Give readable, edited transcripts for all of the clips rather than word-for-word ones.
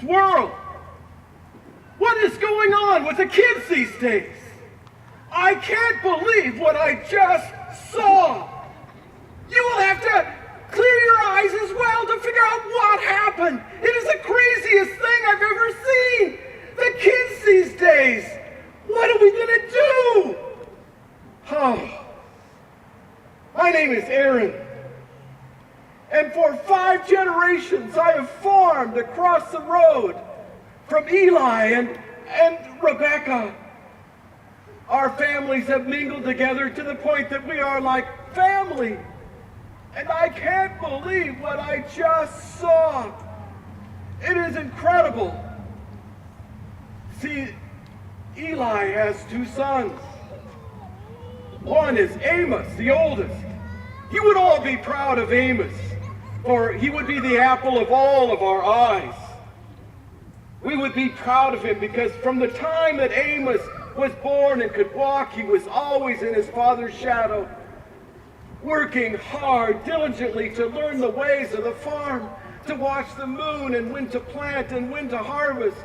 world. What is going on with the kids these days? I can't believe what I just saw. You will have to clear your eyes as well to figure out what happened. It is the craziest thing I've ever seen. The kids these days. What are we going to do? Oh. My name is Aaron. And for 5 generations I have farmed across the road from Eli and Rebecca. Our families have mingled together to the point that we are like family. And I can't believe what I just saw. It is incredible. See, Eli has 2 sons. One is Amos, the oldest. You would all be proud of Amos, for he would be the apple of all of our eyes. We would be proud of him because from the time that Amos was born and could walk, he was always in his father's shadow, working hard, diligently to learn the ways of the farm, to watch the moon and when to plant and when to harvest.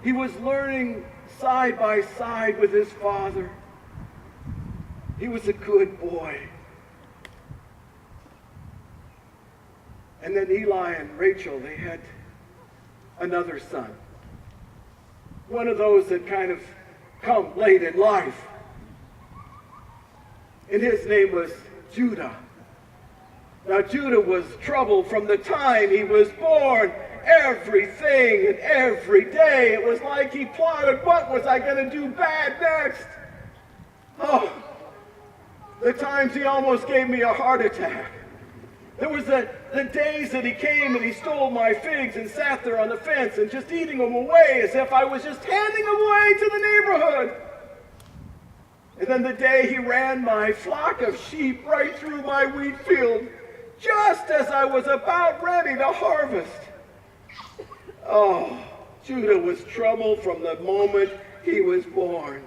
He was learning side by side with his father. He was a good boy. And then Eli and Rachel, they had another son. One of those that kind of come late in life. And his name was Judah. Now Judah was trouble from the time he was born. Everything and every day it was like he plotted, what was I going to do bad next? Oh, the times he almost gave me a heart attack. There was the days that he came and he stole my figs and sat there on the fence and just eating them away as if I was just handing them away to the neighborhood. And then the day he ran my flock of sheep right through my wheat field, just as I was about ready to harvest. Oh, Judah was trouble from the moment he was born.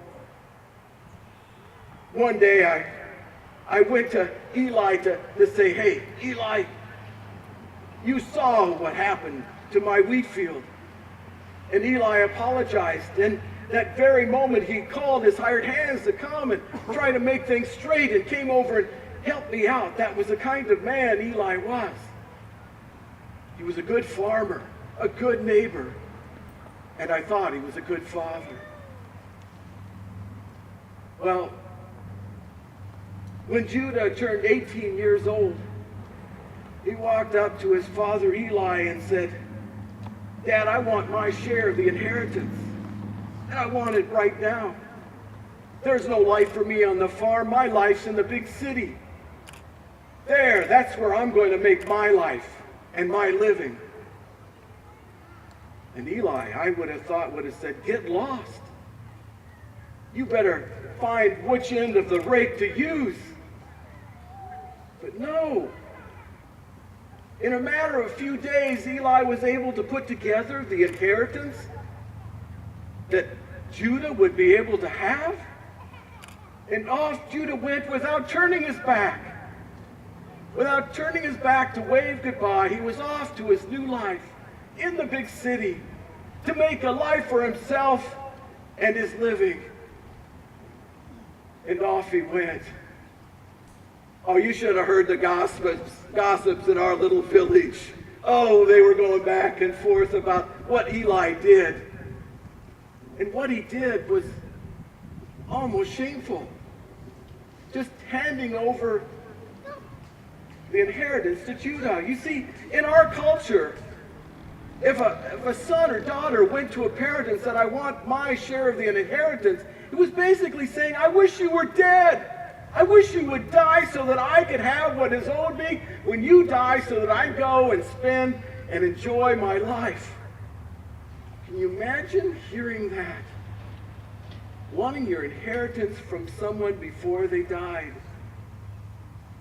One day I went to Eli to say, hey, Eli, you saw what happened to my wheat field. And Eli apologized. And that very moment he called his hired hands to come and try to make things straight and came over and helped me out. That was the kind of man Eli was. He was a good farmer, a good neighbor, and I thought he was a good father. Well, when Judah turned 18 years old, he walked up to his father Eli and said, Dad, I want my share of the inheritance. And I want it right now. There's no life for me on the farm. My life's in the big city. That's where I'm going to make my life and my living. And Eli, I would have thought, would have said, get lost. You better find which end of the rake to use. But no. In a matter of a few days, Eli was able to put together the inheritance that Judah would be able to have. And off Judah went without turning his back. Without turning his back to wave goodbye, he was off to his new life in the big city to make a life for himself and his living. And off he went. Oh, you should have heard the gossips in our little village. Oh, they were going back and forth about what Eli did. And what he did was almost shameful. Just handing over the inheritance to Judah. You see, in our culture, if a son or daughter went to a parent and said, I want my share of the inheritance, it was basically saying, I wish you were dead. I wish you would die so that I could have what is owed me when you die, so that I go and spend and enjoy my life. Can you imagine hearing that? Wanting your inheritance from someone before they died.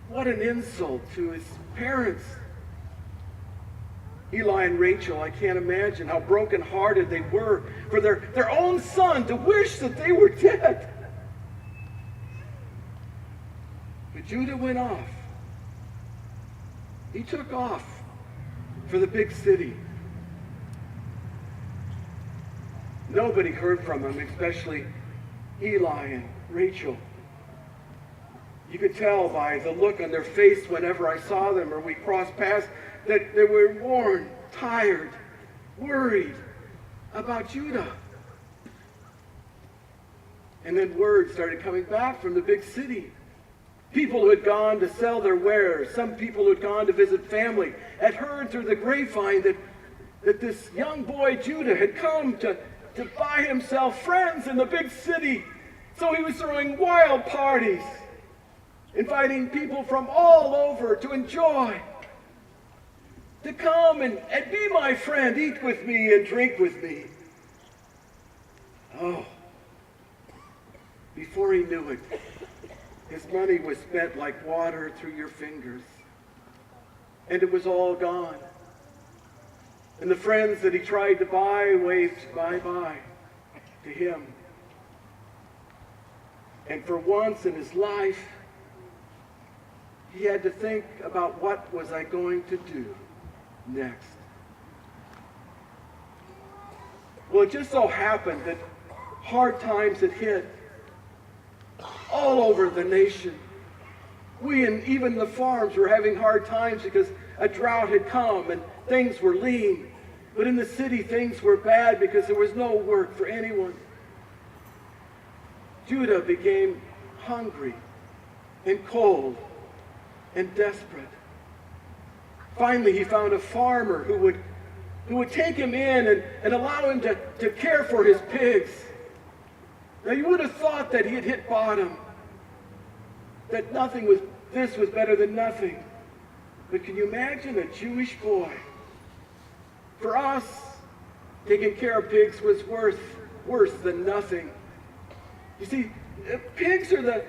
What an insult to his parents. Eli and Rachel, I can't imagine how brokenhearted they were for their own son to wish that they were dead. But Judah went off. He took off for the big city. Nobody heard from him, especially Eli and Rachel. You could tell by the look on their face whenever I saw them or we crossed paths that they were worn, tired, worried about Judah. And then word started coming back from the big city. People who had gone to sell their wares, some people who had gone to visit family, had heard through the grapevine that this young boy Judah had come to buy himself friends in the big city. So he was throwing wild parties, inviting people from all over to enjoy, to come and be my friend, eat with me and drink with me. Oh, before he knew it, his money was spent like water through your fingers, and it was all gone. And the friends that he tried to buy waved bye-bye to him. And for once in his life, he had to think about what was I going to do next. Well, it just so happened that hard times had hit all over the nation. We and even the farms were having hard times because a drought had come and things were lean. But in the city, things were bad because there was no work for anyone. Judah became hungry and cold and desperate. Finally, he found a farmer who would take him in and allow him to care for his pigs. Now, you would have thought that he had hit bottom, that this was better than nothing. But can you imagine a Jewish boy? For us, taking care of pigs was worse than nothing. You see, pigs are the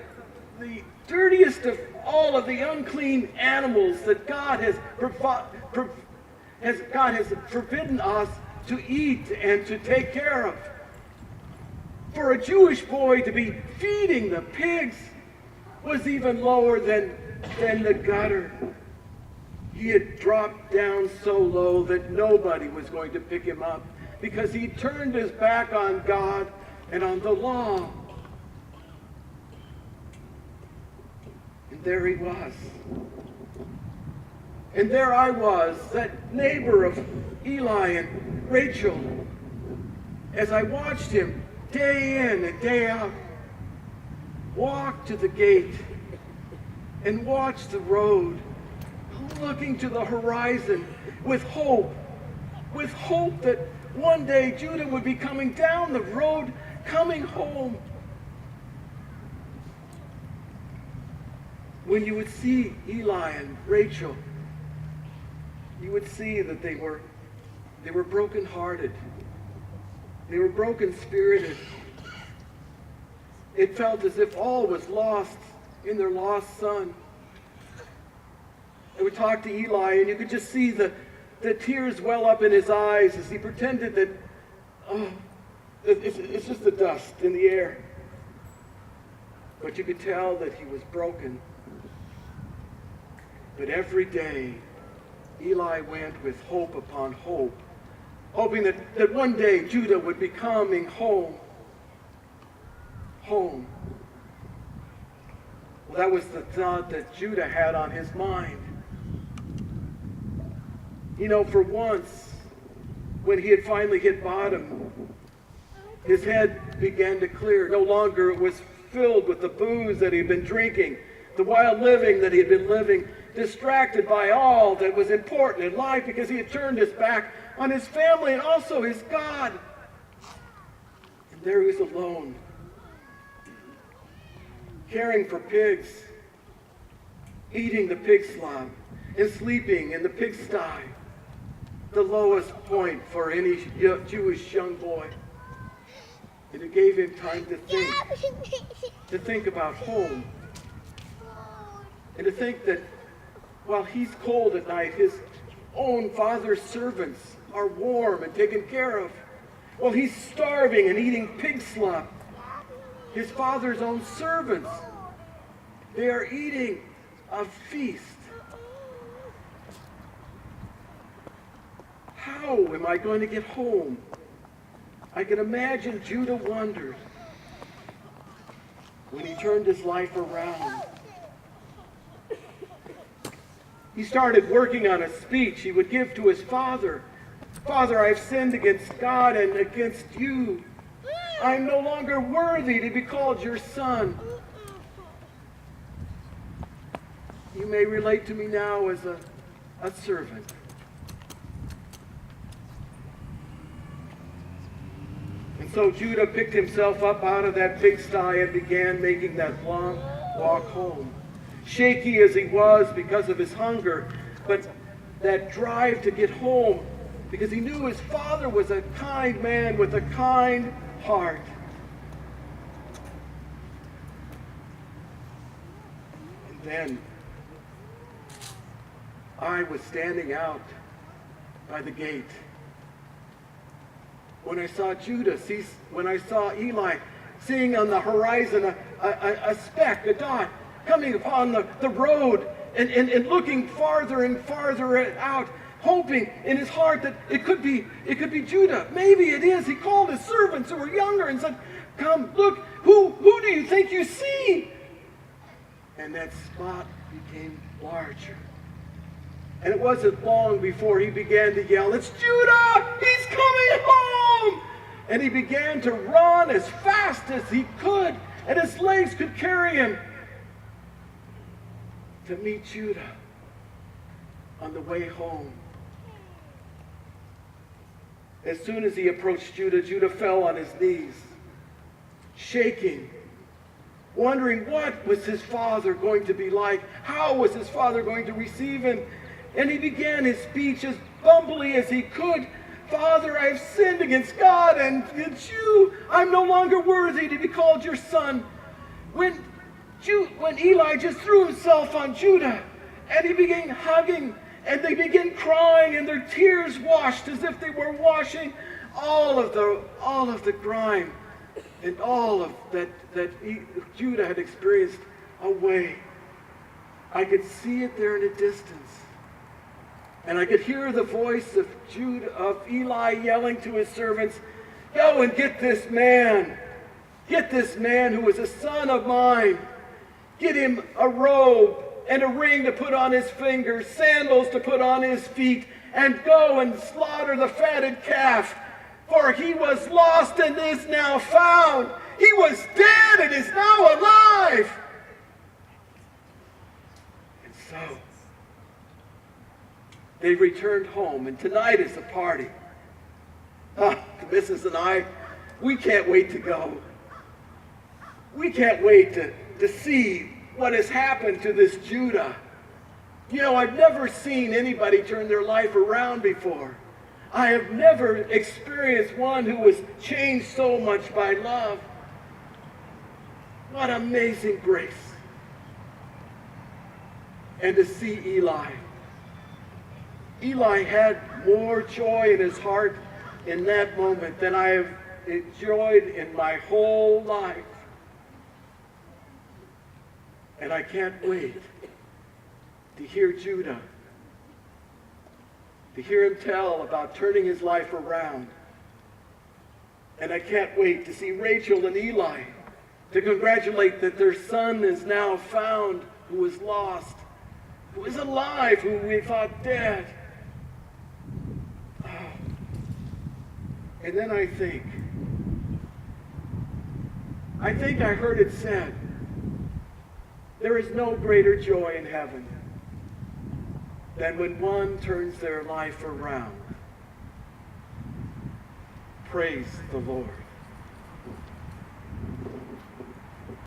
dirtiest of all of the unclean animals that God has forbidden us to eat and to take care of. For a Jewish boy to be feeding the pigs was even lower than the gutter. He had dropped down so low that nobody was going to pick him up because he turned his back on God and on the law. And there he was. And there I was, that neighbor of Eli and Rachel, as I watched him day in and day out walk to the gate and watch the road, looking to the horizon with hope that one day Judah would be coming down the road, coming home. When you would see Eli and Rachel, you would see that they were brokenhearted. They were broken-spirited. It felt as if all was lost in their lost son. I would talk to Eli, and you could just see the tears well up in his eyes as he pretended that, it's just the dust in the air. But you could tell that he was broken. But every day, Eli went with hope upon hope, hoping that one day Judah would be coming home. Home. Well, that was the thought that Judah had on his mind. You know, for once, when he had finally hit bottom, his head began to clear. No longer it was filled with the booze that he had been drinking, the wild living that he had been living, distracted by all that was important in life because he had turned his back on his family and also his God. And there he was alone, caring for pigs, eating the pig slop, and sleeping in the pigsty, the lowest point for any Jewish young boy. And it gave him time to think about home, and to think that while he's cold at night, his own father's servants are warm and taken care of. While he's starving and eating pig slop, his father's own servants, they are eating a feast. How am I going to get home? I can imagine Judah wondered when he turned his life around. He started working on a speech he would give to his father. Father, I have sinned against God and against you. I am no longer worthy to be called your son. You may relate to me now as a servant. And so Judah picked himself up out of that pigsty and began making that long walk home. Shaky as he was because of his hunger, but that drive to get home because he knew his father was a kind man with a kind heart. And then I was standing out by the gate when I saw when I saw Eli seeing on the horizon a speck, a dot, coming upon the road and looking farther and farther out, hoping in his heart that it could be Judah. Maybe it is. He called his servants who were younger and said, come, look, who do you think you see? And that spot became larger. And it wasn't long before he began to yell, it's Judah! He's coming home! And he began to run as fast as he could, and his legs could carry him to meet Judah on the way home. As soon as he approached Judah, Judah fell on his knees, shaking, wondering what was his father going to be like? How was his father going to receive him? And he began his speech as bumbly as he could. Father, I have sinned against God and against you. I'm no longer worthy to be called your son. When Eli just threw himself on Judah, and he began hugging, and they began crying, and their tears washed as if they were washing all of the grime and all of that Judah had experienced away. I could see it there in the distance. And I could hear the voice of Eli yelling to his servants, go and get this man. Get this man who is a son of mine. Get him a robe and a ring to put on his fingers, sandals to put on his feet, and go and slaughter the fatted calf. For he was lost and is now found. He was dead and is now alive. And so they returned home, and tonight is the party. The missus and I, we can't wait to go. We can't wait to see what has happened to this Judah. You know, I've never seen anybody turn their life around before. I have never experienced one who was changed so much by love. What amazing grace. And to see Eli. Eli had more joy in his heart in that moment than I have enjoyed in my whole life. And I can't wait to hear Judah, to hear him tell about turning his life around. And I can't wait to see Rachel and Eli, to congratulate that their son is now found, who was lost, who is alive, who we thought dead. And then I think I heard it said, there is no greater joy in heaven than when one turns their life around. Praise the Lord.